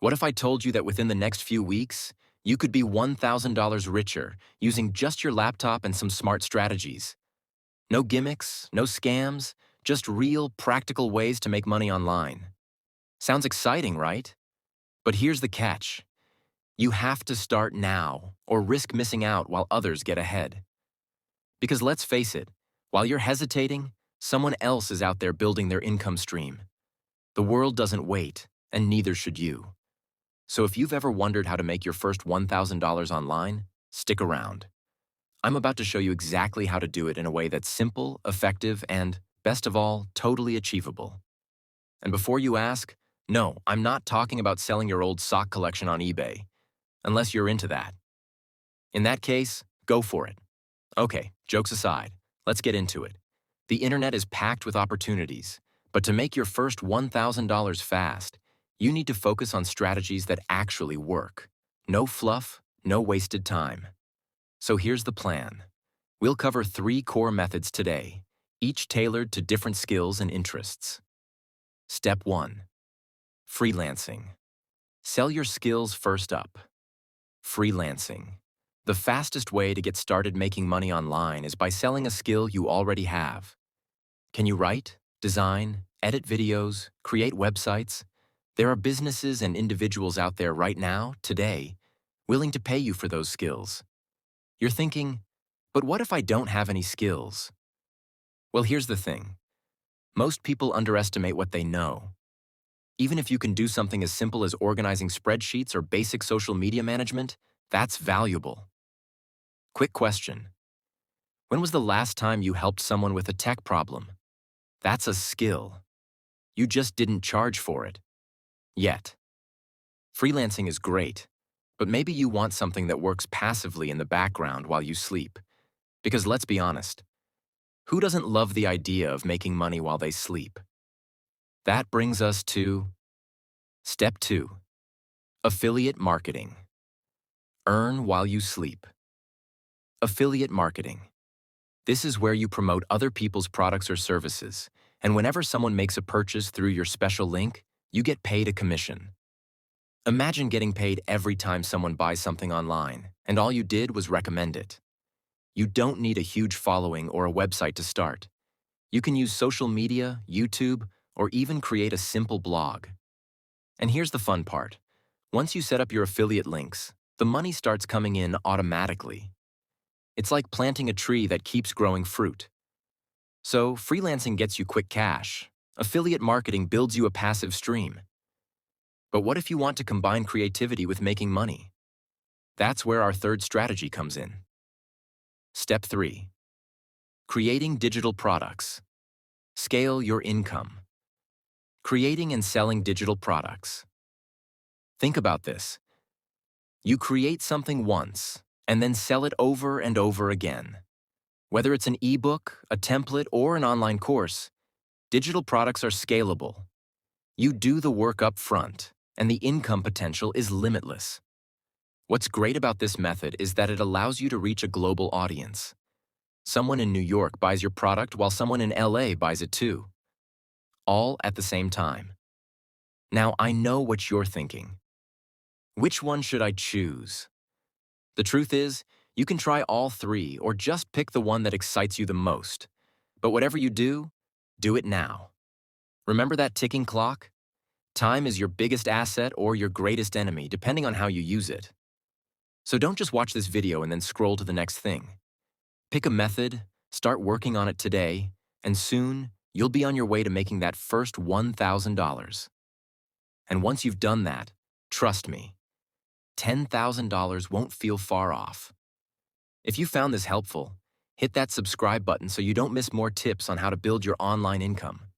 What if I told you that within the next few weeks, you could be $1,000 richer using just your laptop and some smart strategies? No gimmicks, no scams, just real, practical ways to make money online. Sounds exciting, right? But here's the catch. You have to start now or risk missing out while others get ahead. Because let's face it, while you're hesitating, someone else is out there building their income stream. The world doesn't wait, and neither should you. So if you've ever wondered how to make your first $1,000 online, stick around. I'm about to show you exactly how to do it in a way that's simple, effective, and, best of all, totally achievable. And before you ask, no, I'm not talking about selling your old sock collection on eBay, unless you're into that. In that case, go for it. Okay, jokes aside, let's get into it. The internet is packed with opportunities, but to make your first $1,000 fast, you need to focus on strategies that actually work. No fluff, no wasted time. So here's the plan. We'll cover 3 core methods today, each tailored to different skills and interests. Step 1. Freelancing. Sell your skills first up. Freelancing. The fastest way to get started making money online is by selling a skill you already have. Can you write, design, edit videos, create websites? There are businesses and individuals out there right now, today, willing to pay you for those skills. You're thinking, but what if I don't have any skills? Well, here's the thing. Most people underestimate what they know. Even if you can do something as simple as organizing spreadsheets or basic social media management, that's valuable. Quick question. When was the last time you helped someone with a tech problem? That's a skill. You just didn't charge for it. Yet. Freelancing is great, but maybe you want something that works passively in the background while you sleep. Because let's be honest, who doesn't love the idea of making money while they sleep? That brings us to Step 2. Affiliate marketing. Earn while you sleep. Affiliate marketing. This is where you promote other people's products or services, and whenever someone makes a purchase through your special link, you get paid a commission. Imagine getting paid every time someone buys something online, and all you did was recommend it. You don't need a huge following or a website to start. You can use social media, YouTube, or even create a simple blog. And here's the fun part. Once you set up your affiliate links, the money starts coming in automatically. It's like planting a tree that keeps growing fruit. So, freelancing gets you quick cash. Affiliate marketing builds you a passive stream. But what if you want to combine creativity with making money? That's where our third strategy comes in. Step 3. Creating digital products. Scale your income. Creating and selling digital products. Think about this. You create something once, and then sell it over and over again. Whether it's an ebook, a template, or an online course, digital products are scalable. You do the work up front, and the income potential is limitless. What's great about this method is that it allows you to reach a global audience. Someone in New York buys your product while someone in LA buys it too. All at the same time. Now, I know what you're thinking. Which one should I choose? The truth is, you can try all 3 or just pick the one that excites you the most. But whatever you do it now. Remember that ticking clock? Time is your biggest asset or your greatest enemy, depending on how you use it. So don't just watch this video and then scroll to the next thing. Pick a method, start working on it today, and soon you'll be on your way to making that first $1,000. And once you've done that, trust me, $10,000 won't feel far off. If you found this helpful, hit that subscribe button so you don't miss more tips on how to build your online income.